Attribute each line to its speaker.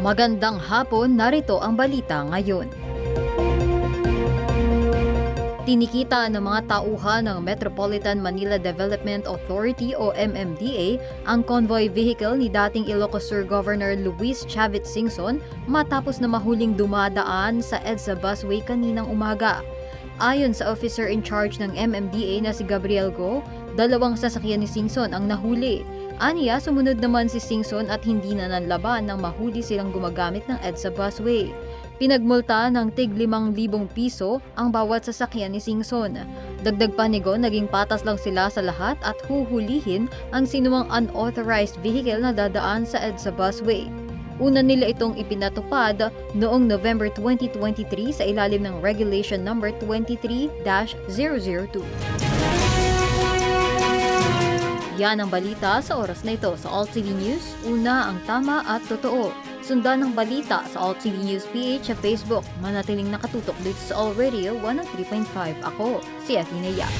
Speaker 1: Magandang hapon, narito ang balita ngayon. Tinikita ng mga tauhan ng Metropolitan Manila Development Authority o MMDA ang convoy vehicle ni dating Ilocos Sur Governor Luis Chavit Singson matapos na mahuling dumadaan sa EDSA busway kaninang umaga. Ayon sa officer in charge ng MMDA na si Gabriel Go, 2 sasakyan ni Singson ang nahuli. Aniya, sumunod naman si Singson at hindi na nanlaban nang mahuli silang gumagamit ng EDSA busway. Pinagmulta ng tig 5,000 piso ang bawat sasakyan ni Singson. Dagdag pa ni Go, naging patas lang sila sa lahat at huhulihin ang sinumang unauthorized vehicle na dadaan sa EDSA busway. Una nila itong ipinatupad noong November 2023 sa ilalim ng Regulation No. 23-002. Yan ang balita sa oras na ito sa Alt TV News. Una ang tama at totoo. Sundan ang balita sa Alt TV News PH sa Facebook. Manatiling nakatutok dito sa All Radio 103.5. Ako, si Athena Yap.